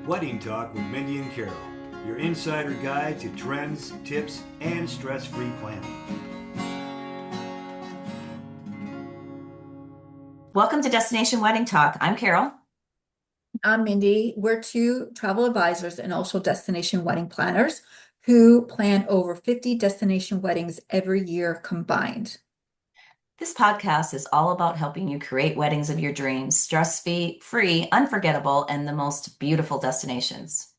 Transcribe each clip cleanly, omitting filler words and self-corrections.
Wedding Talk with Mindy and Carol, your insider guide to trends, tips, and stress-free planning. Welcome to Destination Wedding Talk. I'm Carol. I'm Mindy. We're two travel advisors and also destination wedding planners who plan over 50 destination weddings every year combined. This podcast is all about helping you create weddings of your dreams, stress-free, unforgettable, and the most beautiful destinations.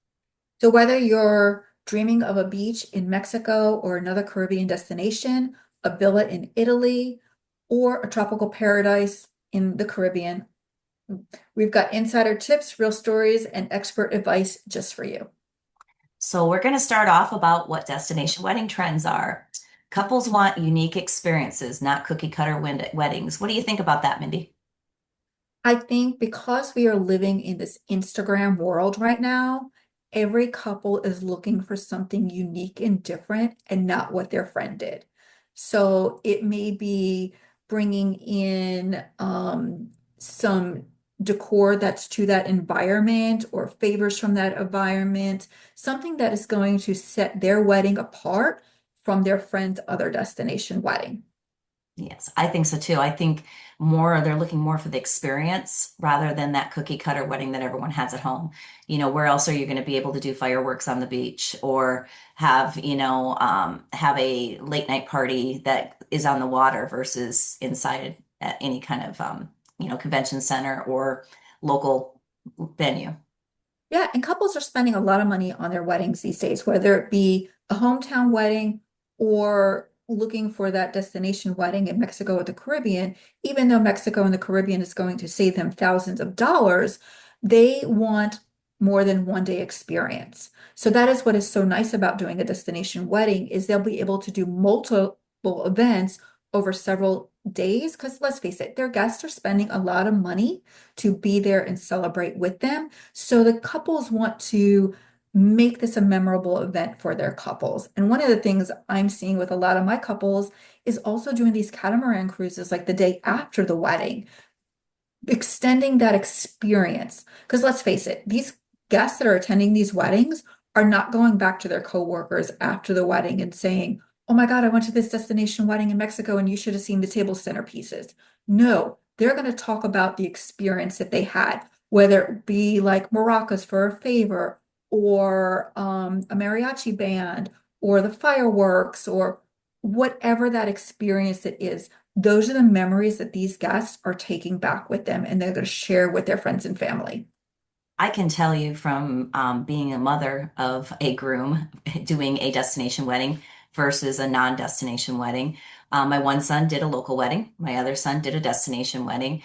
So whether you're dreaming of a beach in Mexico or another Caribbean destination, a villa in Italy, or a tropical paradise in the Caribbean, we've got insider tips, real stories, and expert advice just for you. So we're going to start off about what destination wedding trends are. Couples want unique experiences, not cookie cutter weddings. What do you think about that, Mindy? I think because we are living in this Instagram world right now, every couple is looking for something unique and different and not what their friend did. So it may be bringing in some decor that's to that environment or favors from that environment, something that is going to set their wedding apart from their friend's other destination wedding. Yes, I think so too. I think more they're looking more for the experience rather than that cookie cutter wedding that everyone has at home. Where else are you going to be able to do fireworks on the beach or have a late night party that is on the water versus inside at any kind of convention center or local venue. Yeah, and couples are spending a lot of money on their weddings these days, whether it be a hometown wedding or looking for that destination wedding in Mexico or the Caribbean. Even though Mexico and the Caribbean is going to save them thousands of dollars, they want more than one day experience. So that is what is so nice about doing a destination wedding is they'll be able to do multiple events over several days. Because let's face it, their guests are spending a lot of money to be there and celebrate with them. So the couples want to make this a memorable event for their couples. And one of the things I'm seeing with a lot of my couples is also doing these catamaran cruises like the day after the wedding, extending that experience. Because let's face it, these guests that are attending these weddings are not going back to their coworkers after the wedding and saying, "Oh my God, I went to this destination wedding in Mexico and you should have seen the table centerpieces." No, they're going to talk about the experience that they had, whether it be like maracas for a favor or a mariachi band or the fireworks or whatever that experience it is. Those are the memories that these guests are taking back with them and they're going to share with their friends and family. I can tell you from being a mother of a groom doing a destination wedding versus a non-destination wedding. My one son did a local wedding. My other son did a destination wedding.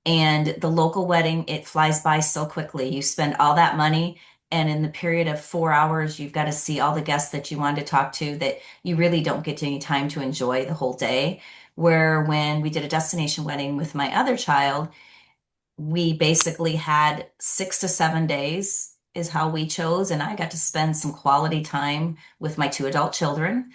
And the local wedding, it flies by so quickly. You spend all that money, and in the period of 4 hours, you've got to see all the guests that you wanted to talk to that you really don't get any time to enjoy the whole day. Where when we did a destination wedding with my other child, we basically had 6 to 7 days is how we chose, and I got to spend some quality time with my two adult children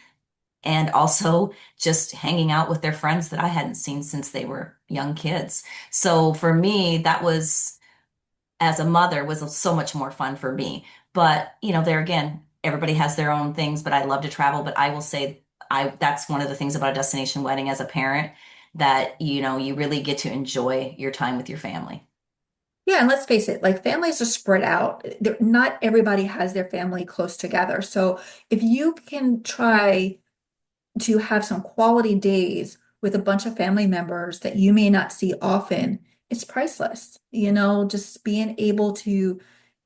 and also just hanging out with their friends that I hadn't seen since they were young kids. So for me, that was, as a mother, was so much more fun for me. But, there again, everybody has their own things, but I love to travel. But I will say that's one of the things about a destination wedding as a parent that, you really get to enjoy your time with your family. Yeah, and let's face it, like families are spread out. Not everybody has their family close together. So if you can try to have some quality days with a bunch of family members that you may not see often, it's priceless. Just being able to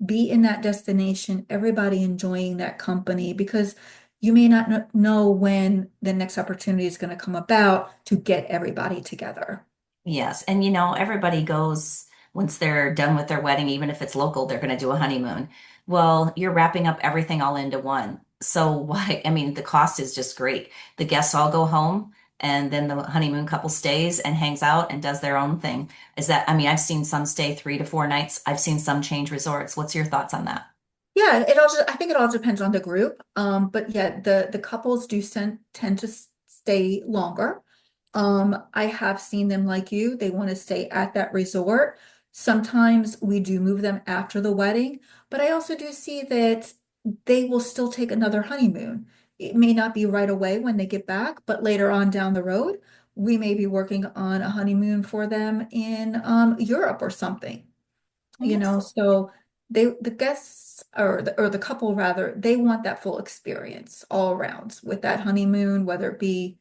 be in that destination, everybody enjoying that company, because you may not know when the next opportunity is going to come about to get everybody together. Yes. And everybody goes once they're done with their wedding, even if it's local, they're going to do a honeymoon. Well, you're wrapping up everything all into one. So why? I mean, the cost is just great. The guests all go home and then the honeymoon couple stays and hangs out and does their own thing. I mean, I've seen some stay 3 to 4 nights. I've seen some change resorts. What's your thoughts on that? Yeah, I think it all depends on the group. But yeah, the couples do tend to stay longer. I have seen them like you, they want to stay at that resort. Sometimes we do move them after the wedding, but I also do see that they will still take another honeymoon. It may not be right away when they get back, but later on down the road, we may be working on a honeymoon for them in Europe or something. Oh, that's cool. So the guests or the couple rather, they want that full experience all around with that honeymoon, whether it be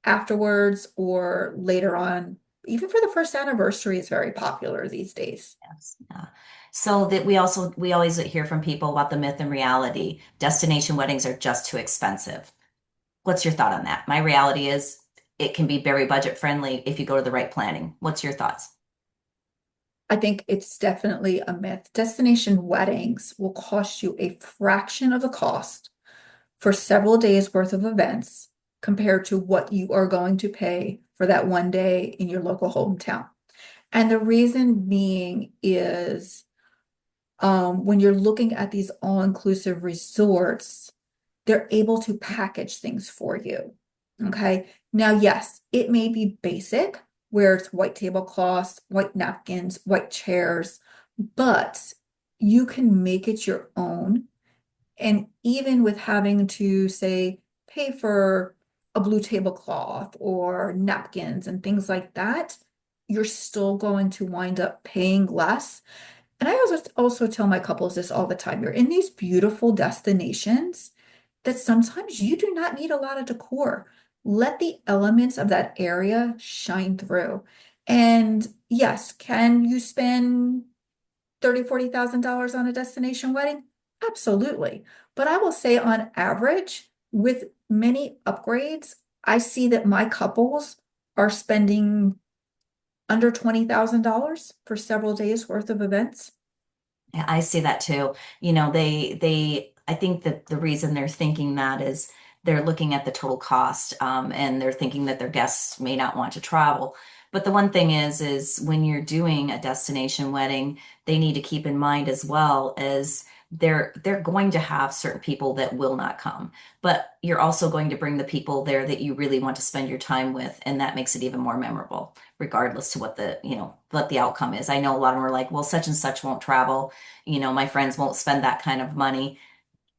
afterwards or later on. Even for the first anniversary is very popular these days. Yes. Yeah. So that we always hear from people about the myth and reality. Destination weddings are just too expensive. What's your thought on that? My reality is it can be very budget friendly if you go to the right planning. What's your thoughts? I think it's definitely a myth. Destination weddings will cost you a fraction of the cost for several days worth of events compared to what you are going to pay for that one day in your local hometown. And the reason being is when you're looking at these all-inclusive resorts, they're able to package things for you. Okay. Now, yes, it may be basic where it's white tablecloths, white napkins, white chairs, but you can make it your own. And even with having to, say, pay for a blue tablecloth or napkins and things like that, you're still going to wind up paying less. And I also tell my couples this all the time. You're in these beautiful destinations that sometimes you do not need a lot of decor. Let the elements of that area shine through. And yes, can you spend 30, $40,000 on a destination wedding? Absolutely. But I will say on average, with many upgrades, I see that my couples are spending under $20,000 for several days worth of events. Yeah, I see that too. I think that the reason they're thinking that is they're looking at the total cost, and they're thinking that their guests may not want to travel. But the one thing is when you're doing a destination wedding, they need to keep in mind as well as they're going to have certain people that will not come, but you're also going to bring the people there that you really want to spend your time with, and that makes it even more memorable, regardless to what the outcome is. I know a lot of them are like, well, such and such won't travel, my friends won't spend that kind of money.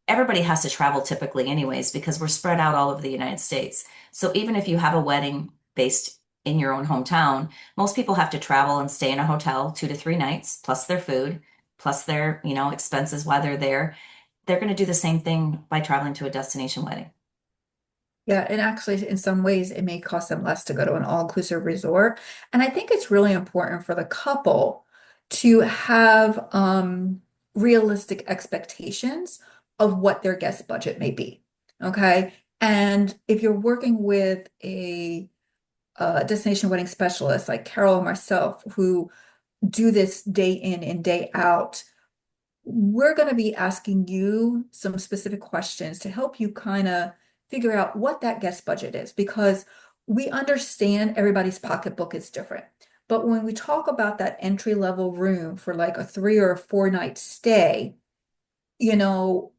Everybody has to travel typically anyways because we're spread out all over the United States. So even if you have a wedding based in your own hometown, most people have to travel and stay in a hotel 2 to 3 nights, plus their food, plus their, expenses while they're there. They're going to do the same thing by traveling to a destination wedding. Yeah, and actually, in some ways, it may cost them less to go to an all-inclusive resort. And I think it's really important for the couple to have realistic expectations of what their guest budget may be. Okay. And if you're working with a destination wedding specialist like Carol or myself, who do this day in and day out, we're going to be asking you some specific questions to help you kind of figure out what that guest budget is because we understand everybody's pocketbook is different. But when we talk about that entry level room for like a 3 or 4 night stay, you know,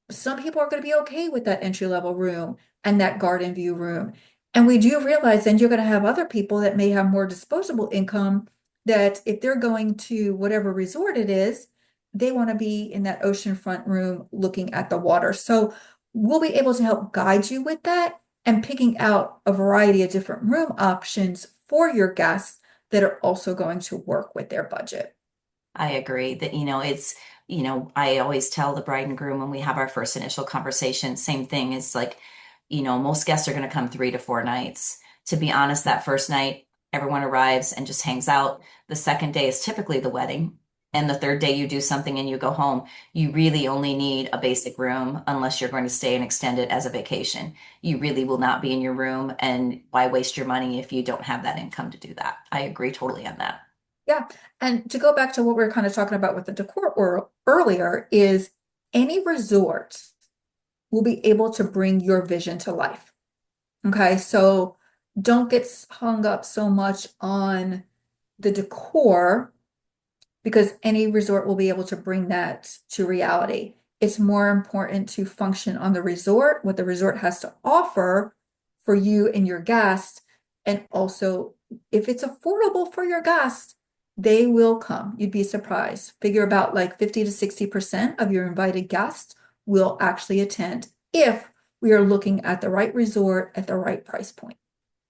some people are going to be okay with that entry level room and that garden view room. And we do realize then you're going to have other people that may have more disposable income that if they're going to whatever resort it is, they want to be in that oceanfront room looking at the water. So we'll be able to help guide you with that and picking out a variety of different room options for your guests that are also going to work with their budget. I agree that, I always tell the bride and groom when we have our first initial conversation, same thing is like, most guests are going to come 3 to 4 nights. To be honest, that first night, everyone arrives and just hangs out. The second day is typically the wedding. And the third day you do something and you go home. You really only need a basic room unless you're going to stay and extend it as a vacation. You really will not be in your room. And why waste your money if you don't have that income to do that? I agree totally on that. Yeah. And to go back to what we were kind of talking about with the decor earlier is any resort will be able to bring your vision to life. Okay. So don't get hung up so much on the decor because any resort will be able to bring that to reality. It's more important to function on the resort, what the resort has to offer for you and your guest. And also, if it's affordable for your guest, They will come. You'd be surprised. Figure about like 50 to 60% of your invited guests will actually attend if we are looking at the right resort at the right price point.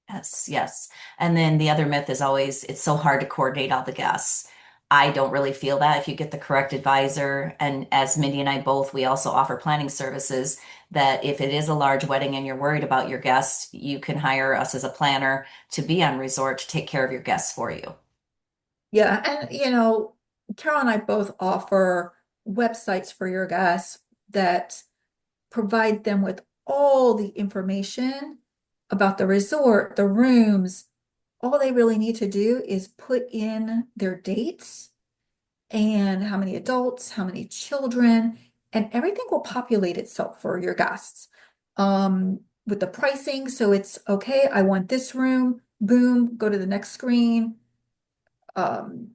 Yes, yes. And then the other myth is always it's so hard to coordinate all the guests. I don't really feel that if you get the correct advisor. And as Mindy and I both, we also offer planning services that if it is a large wedding and you're worried about your guests, you can hire us as a planner to be on resort to take care of your guests for you. Yeah, and Carol and I both offer websites for your guests that provide them with all the information about the resort, the rooms. All they really need to do is put in their dates and how many adults, how many children, and everything will populate itself for your guests. With the pricing, so it's okay, I want this room, boom, go to the next screen. Um,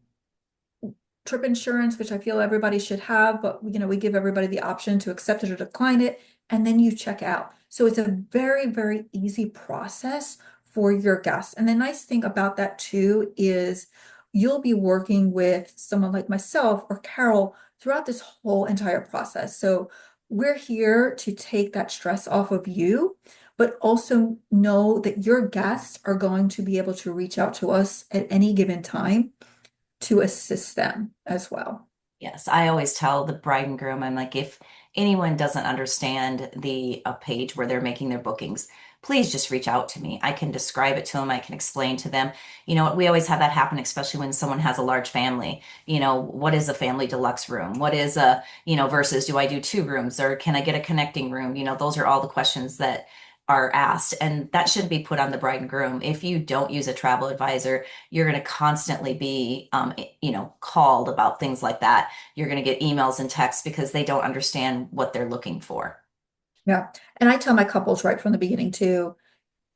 Trip insurance, which I feel everybody should have, but we give everybody the option to accept it or decline it, and then you check out. So it's a very, very easy process for your guests. And the nice thing about that too is you'll be working with someone like myself or Carol throughout this whole entire process. So we're here to take that stress off of you, but also know that your guests are going to be able to reach out to us at any given time to assist them as well. Yes, I always tell the bride and groom, I'm like, if anyone doesn't understand the page where they're making their bookings, please just reach out to me. I can describe it to them. I can explain to them. We always have that happen, especially when someone has a large family. What is a family deluxe room? What is versus do I do two rooms or can I get a connecting room? Those are all the questions that are asked, and that should be put on the bride and groom. If you don't use a travel advisor, you're going to constantly be, called about things like that. You're going to get emails and texts because they don't understand what they're looking for. Yeah. And I tell my couples right from the beginning too,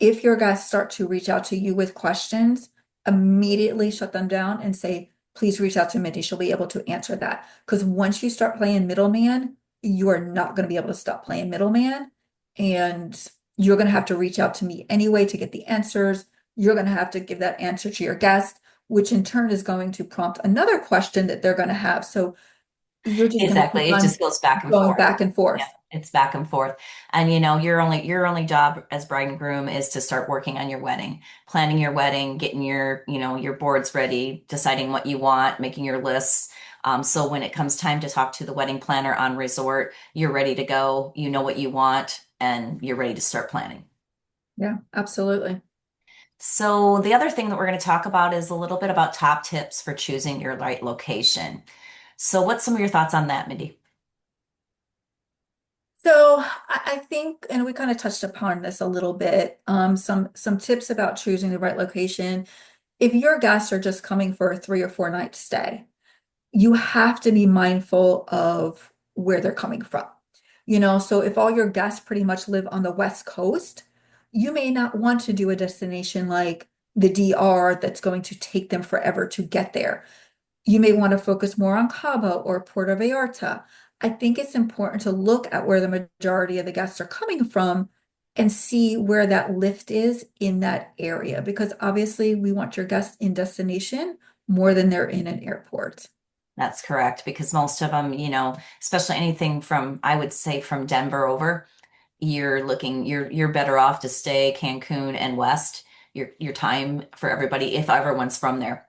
if your guys start to reach out to you with questions, immediately shut them down and say, please reach out to Mindy. She'll be able to answer that. Because once you start playing middleman, you are not going to be able to stop playing middleman. And you're going to have to reach out to me anyway to get the answers. You're going to have to give that answer to your guest, which in turn is going to prompt another question that they're going to have. So you're just going to Exactly. keep It on just goes back and going forth. back and Yeah, forth. it's back and forth. And your only job as bride and groom is to start working on your wedding, planning your wedding, getting your boards ready, deciding what you want, making your lists. So when it comes time to talk to the wedding planner on resort, you're ready to go, you know what you want, and you're ready to start planning. Yeah, absolutely. So the other thing that we're going to talk about is a little bit about top tips for choosing your right location. So what's some of your thoughts on that, Mindy? So I think, and we kind of touched upon this a little bit, some tips about choosing the right location. If your guests are just coming for a 3 or 4 night stay, you have to be mindful of where they're coming from. So if all your guests pretty much live on the West Coast, you may not want to do a destination like the DR that's going to take them forever to get there. You may want to focus more on Cabo or Puerto Vallarta. I think it's important to look at where the majority of the guests are coming from and see where that lift is in that area, because obviously we want your guests in destination more than they're in an airport. That's correct, because most of them, especially anything from, I would say from Denver over, you're better off to stay Cancun and West, your time for everybody, if everyone's from there.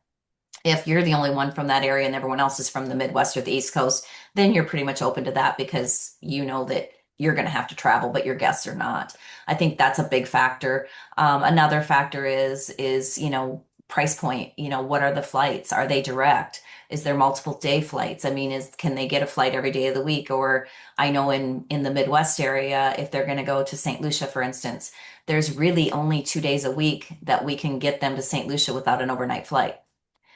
If you're the only one from that area and everyone else is from the Midwest or the East Coast, then you're pretty much open to that because you know that you're going to have to travel, but your guests are not. I think that's a big factor. Another factor is price point. What are the flights? Are they direct? Is there multiple day flights? I mean, can they get a flight every day of the week? Or I know in the Midwest area, if they're going to go to St. Lucia, for instance, there's really only 2 days a week that we can get them to St. Lucia without an overnight flight.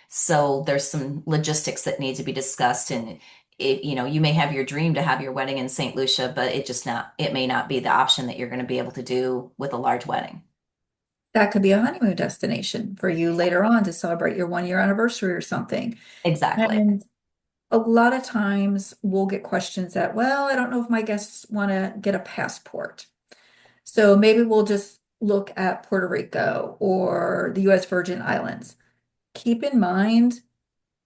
So there's some logistics that need to be discussed, and you may have your dream to have your wedding in St. Lucia, but it may not be the option that you're going to be able to do with a large wedding. That could be a honeymoon destination for you later on to celebrate your 1 year anniversary or something. Exactly. And a lot of times we'll get questions that, well, I don't know if my guests want to get a passport. So maybe we'll just look at Puerto Rico or the US Virgin Islands. Keep in mind,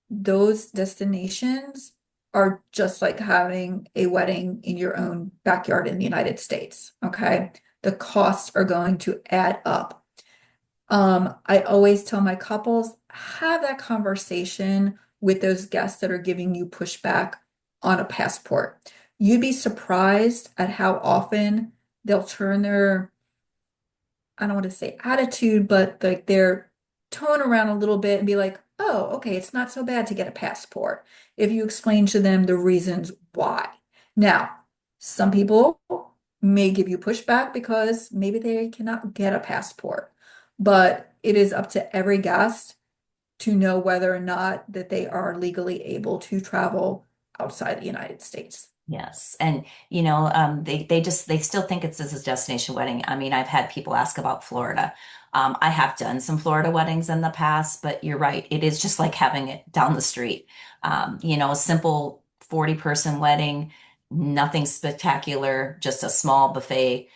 those destinations are just like having a wedding in your own backyard in the United States. Okay. The costs are going to add up. I always tell my couples, have that conversation with those guests that are giving you pushback on a passport. You'd be surprised at how often they'll turn their, I don't want to say attitude, but like their tone around a little bit and be like, oh, okay, it's not so bad to get a passport if you explain to them the reasons why. Now, some people may give you pushback because maybe they cannot get a passport, but it is up to every guest to know whether or not that they are legally able to travel outside the United States. Yes. And they still think it's as a destination wedding. I mean, I've had people ask about Florida. I have done some Florida weddings in the past, but you're right. It is just like having it down the street. A simple 40-person wedding, nothing spectacular, just a small buffet,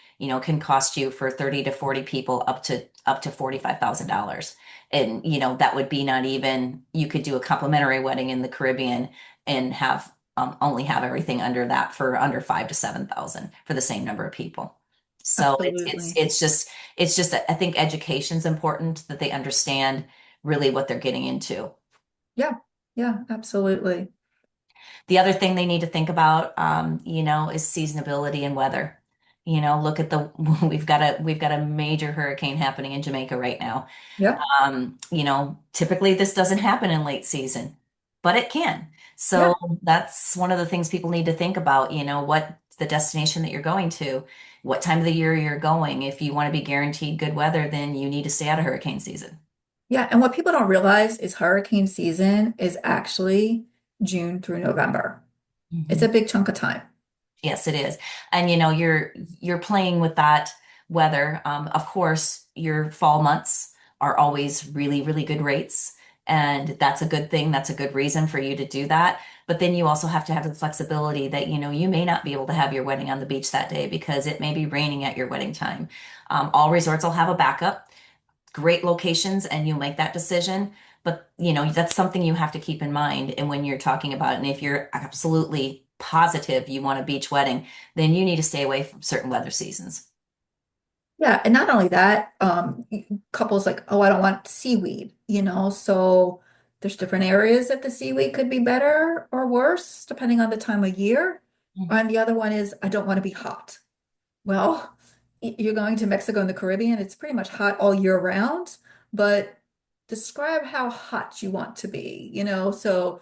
can cost you for 30 to 40 people up to $45,000. And that would be not even, you could do a complimentary wedding in the Caribbean and only have everything under that for under 5 to 7 thousand for the same number of people. So Absolutely. it's just I think education's important that they understand really what they're getting into. Yeah, yeah, absolutely. The other thing they need to think about, is seasonability and weather. Look at the we've got a major hurricane happening in Jamaica right now. Yeah, Typically this doesn't happen in late season, but it can. So yeah. that's one of the things people need to think about, what the destination that you're going to, what time of the year you're going. If you want to be guaranteed good weather, then you need to stay out of hurricane season. Yeah, and what people don't realize is hurricane season is actually June through November. It's a Mhm. big chunk of time. Yes, it is. And you're playing with that weather. Of course, your fall months are always really, really good rates. And that's a good thing. That's a good reason for you to do that. But then you also have to have the flexibility that, you may not be able to have your wedding on the beach that day because it may be raining at your wedding time. All resorts will have a backup, great locations, and you'll make that decision. But that's something you have to keep in mind. And when you're talking about it, and if you're absolutely positive you want a beach wedding, then you need to stay away from certain weather seasons. Yeah, and not only that, couples like, oh, I don't want seaweed, so there's different areas that the seaweed could be better or worse depending on the time of year. Mhm. And the other one is, I don't want to be hot. Well, you're going to Mexico and the Caribbean, it's pretty much hot all year round, but describe how hot you want to be, so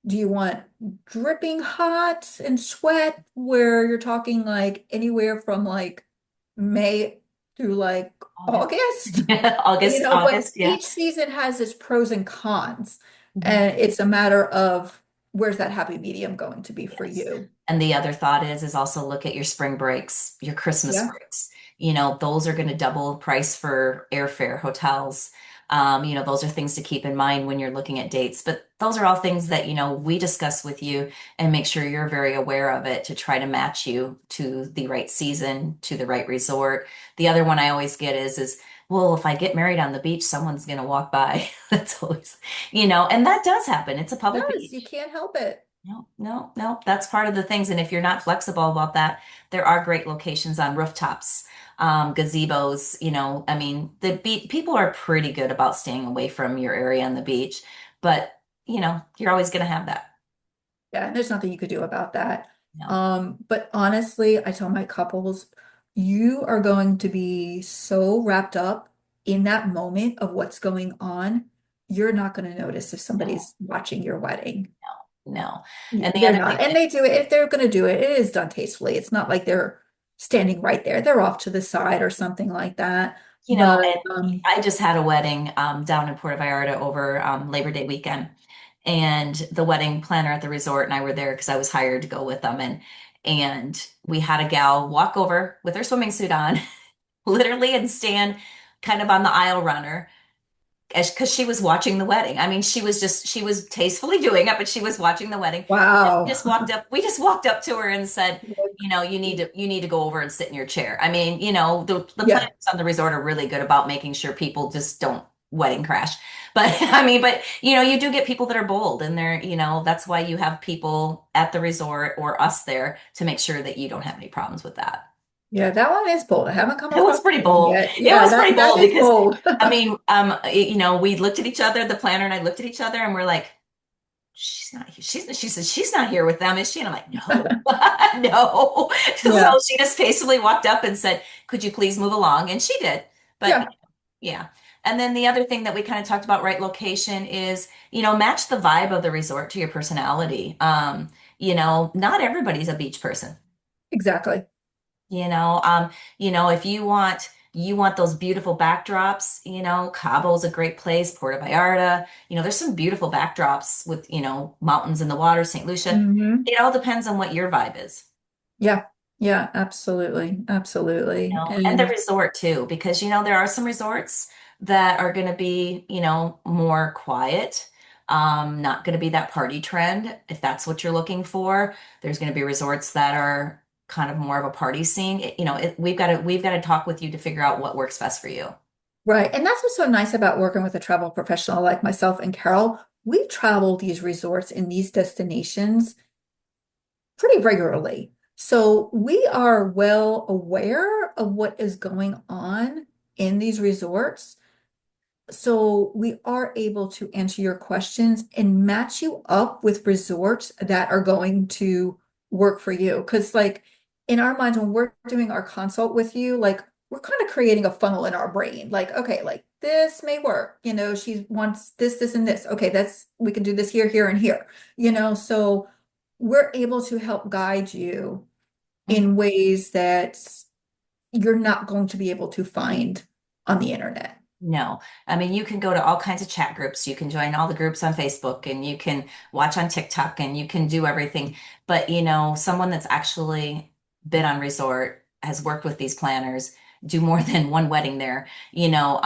do you want dripping hot and sweat where you're talking like anywhere from like May through like August. August? August, But August, yeah. each season has its pros and cons, Mhm. and it's a matter of where's that happy medium going to be for Yes. you? And the other thought is also look at your spring breaks, your Christmas Yeah. breaks. Those are going to double price for airfare, hotels. Those are things to keep in mind when you're looking at dates. But those are all things that, we discuss with you and make sure you're very aware of it to try to match you to the right season, to the right resort. The other one I always get is, well, if I get married on the beach, someone's going to walk by. That's always, and that does happen. It's a It public does. You beach. can't help it. No, no, no. That's part of the things. And if you're not flexible about that, there are great locations on rooftops, gazebos. I mean, people are pretty good about staying away from your area on the beach, but you're always going to have that. Yeah, and there's nothing you could do about that. No, But honestly, I tell my couples, you are going to be so wrapped up in that moment of what's going on, you're not going to notice if no, somebody's watching your wedding. no. And the They're other not. thing And that, they do it. If they're going to do it, it is done tastefully. It's not like they're standing right there. They're off to the side or something like that. But and I just had a wedding down in Puerto Vallarta over Labor Day weekend. And the wedding planner at the resort and I were there because I was hired to go with them. And we had a gal walk over with her swimming suit on, literally, and stand kind of on the aisle runner because she was watching the wedding. I mean, she was tastefully doing it, but she was watching the wedding. wow. We just walked up to her and said, you need to go over and sit in your chair. I mean, the Yeah. planners on the resort are really good about making sure people just don't wedding crash. But I mean, but you do get people that are bold and that's why you have people at the resort or us there to make sure that you don't have any problems with that. Yeah, that one is bold. I haven't come It was across pretty that one bold. yet. It Yeah, was pretty that bold is because bold. I mean, we looked at each other, the planner and I looked at each other and we're like, she's not here. She said, she's not here with them, is she? And I'm like, no, no. Yeah, So she just tastefully walked up and said, could you please move along? And she did. But yeah, yeah. And then the other thing that we kind of talked about, right location is, match the vibe of the resort to your personality. Not everybody's a beach person. exactly. You know, if you want those beautiful backdrops, Cabo's a great place, Puerto Vallarta, there's some beautiful backdrops with, mountains in the water, St. Lucia. Hmm. It all depends on what your vibe is. Yeah, yeah, absolutely, absolutely. And the And resort too, because there are some resorts that are going to be, more quiet, not going to be that party trend. If that's what you're looking for, there's going to be resorts that are kind of more of a party scene. We've got to talk with you to figure out what works best for you. right. And that's what's so nice about working with a travel professional like myself and Carol. We travel these resorts and these destinations pretty regularly. So we are well aware of what is going on in these resorts. So we are able to answer your questions and match you up with resorts that are going to work for you. Because like in our minds, when we're doing our consult with you, like we're kind of creating a funnel in our brain. Like, okay, like this may work. She wants this, this, and this. Okay, we can do this here, here, and here. So we're able to help guide you in ways that you're not going to be able to find on the internet. No, I mean, you can go to all kinds of chat groups. You can join all the groups on Facebook and you can watch on TikTok and you can do everything. But, someone that's actually been on resort, has worked with these planners, do more than one wedding there. We know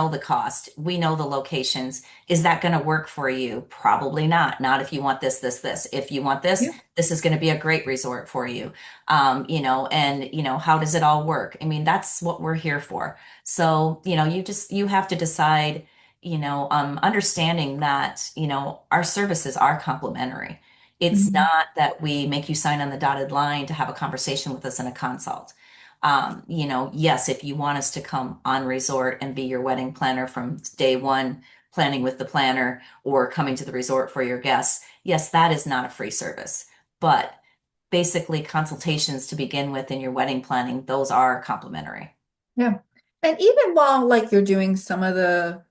the cost, we know the locations. Is that going to work for you? Probably not. Not if you want this, this, this. If you want this, Yeah. this is going to be a great resort for you. And how does it all work? I mean, that's what we're here for. So, you have to decide, understanding that, our services are complimentary. It's Mhm. not that we make you sign on the dotted line to have a conversation with us in a consult. Yes, if you want us to come on resort and be your wedding planner from day one, planning with the planner or coming to the resort for your guests, yes, that is not a free service. But basically, consultations to begin with in your wedding planning, those are complimentary. Yeah. And even while like you're doing some of the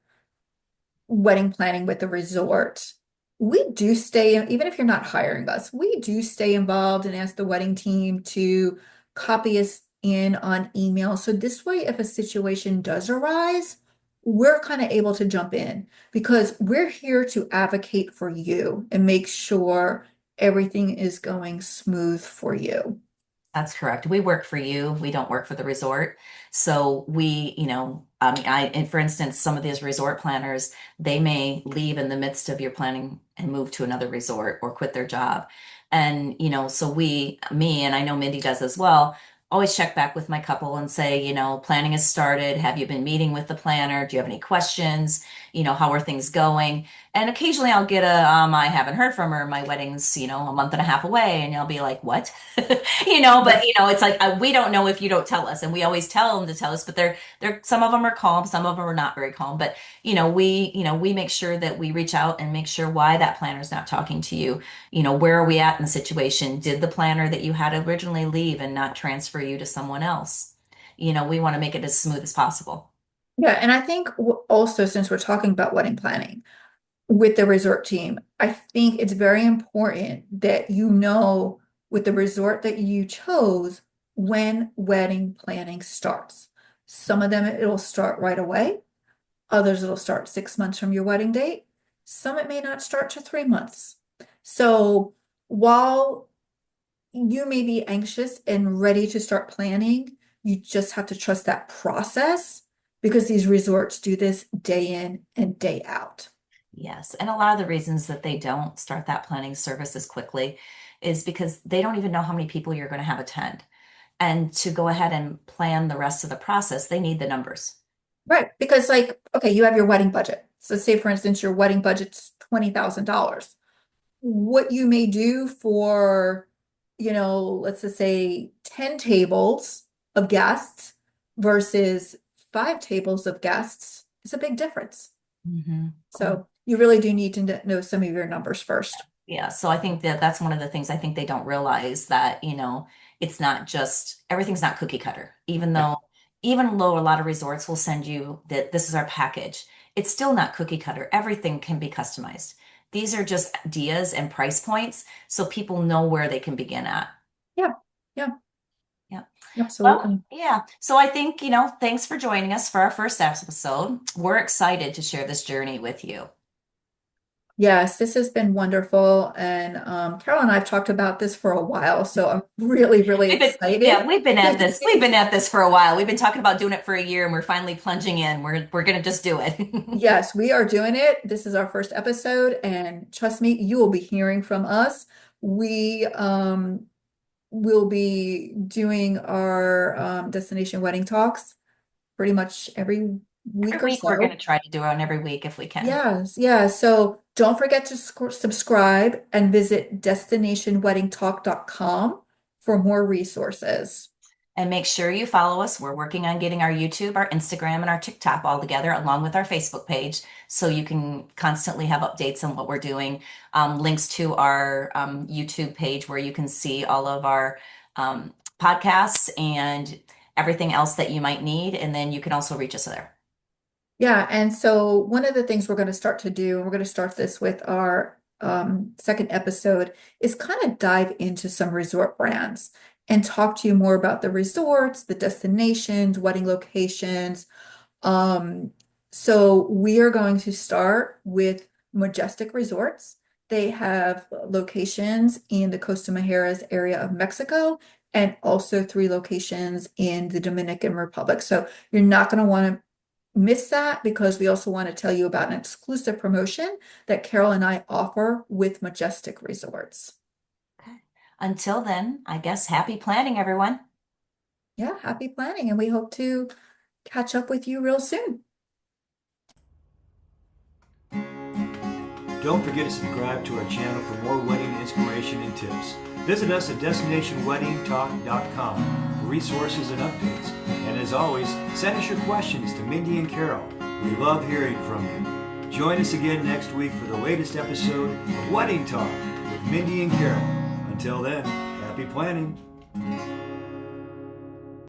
wedding planning with the resort, we do stay, even if you're not hiring us, we do stay involved and ask the wedding team to copy us in on email. So this way, if a situation does arise, we're kind of able to jump in because we're here to advocate for you and make sure everything is going smooth for you. That's correct. We work for you. We don't work for the resort. So and for instance, some of these resort planners, they may leave in the midst of your planning and move to another resort or quit their job. And, so me, and I know Mindy does as well, always check back with my couple and say, planning has started. Have you been meeting with the planner? Do you have any questions? How are things going? And occasionally I'll get I haven't heard from her. My wedding's, a month and a half away. And I'll be like, what? But Yeah. it's like we don't know if you don't tell us, and we always tell them to tell us. But they're some of them are calm, some of them are not very calm. But we make sure that we reach out and make sure why that planner's not talking to you. Where are we at in the situation? Did the planner that you had originally leave and not transfer you to someone else? We want to make it as smooth as possible. Yeah, and I think also since we're talking about wedding planning with the resort team, I think it's very important that you know with the resort that you chose when wedding planning starts. Some of them it'll start right away, others it'll start 6 months from your wedding date. Some it may not start to 3 months. So while you may be anxious and ready to start planning, you just have to trust that process because these resorts do this day in and day out. Yes, and a lot of the reasons that they don't start that planning service as quickly is because they don't even know how many people you're going to have attend. And to go ahead and plan the rest of the process, they need the numbers. Right. Because like, okay, you have your wedding budget. So say for instance, your wedding budget's $20,000. What you may do for, let's just say 10 tables of guests versus 5 tables of guests is a big difference. Mm-hmm. So you really do need to know some of your numbers first. Yeah, so I think that that's one of the things I think they don't realize that, it's not just everything's not cookie cutter. Yeah. Even though a lot of resorts will send you that this is our package, it's still not cookie cutter. Everything can be customized. These are just ideas and price points so people know where they can begin at. Yeah. Yeah. Yeah. Well, Absolutely. yeah. So I think, thanks for joining us for our first episode. We're excited to share this journey with you. Yes, this has been wonderful. And Carol and I have talked about this for a while, so I'm really, really excited. We've been at this. We've been at this for a while. We've been talking about doing it for a year and we're finally plunging in. We're gonna just do it. Yes, we are doing it. This is our first episode, and trust me, you will be hearing from us. We will be doing our destination wedding talks pretty much every Every week or week we're gonna so. try to do one every week if we can. Yes, yeah. So don't forget to subscribe and visit destinationweddingtalk.com for more resources. And make sure you follow us. We're working on getting our YouTube, our Instagram, and our TikTok all together, along with our Facebook page, so you can constantly have updates on what we're doing. Links to our YouTube page where you can see all of our podcasts and everything else that you might need. And then you can also reach us there. Yeah, and so one of the things we're going to start to do, and we're going to start this with our second episode, is kind of dive into some resort brands and talk to you more about the resorts, the destinations, wedding locations. Um, so we are going to start with Majestic Resorts. They have locations in the Costa Mujeres area of Mexico and also 3 locations in the Dominican Republic. So you're not going to want to miss that because we also want to tell you about an exclusive promotion that Carol and I offer with Majestic Resorts. Okay. Until then, I guess happy planning, everyone. Yeah, happy planning, and we hope to catch up with you real soon. Don't forget to subscribe to our channel for more wedding inspiration and tips. Visit us at destinationweddingtalk.com for resources and updates. And as always, send us your questions to Mindy and Carol. We love hearing from you. Join us again next week for the latest episode of Wedding Talk with Mindy and Carol. Until then, happy planning.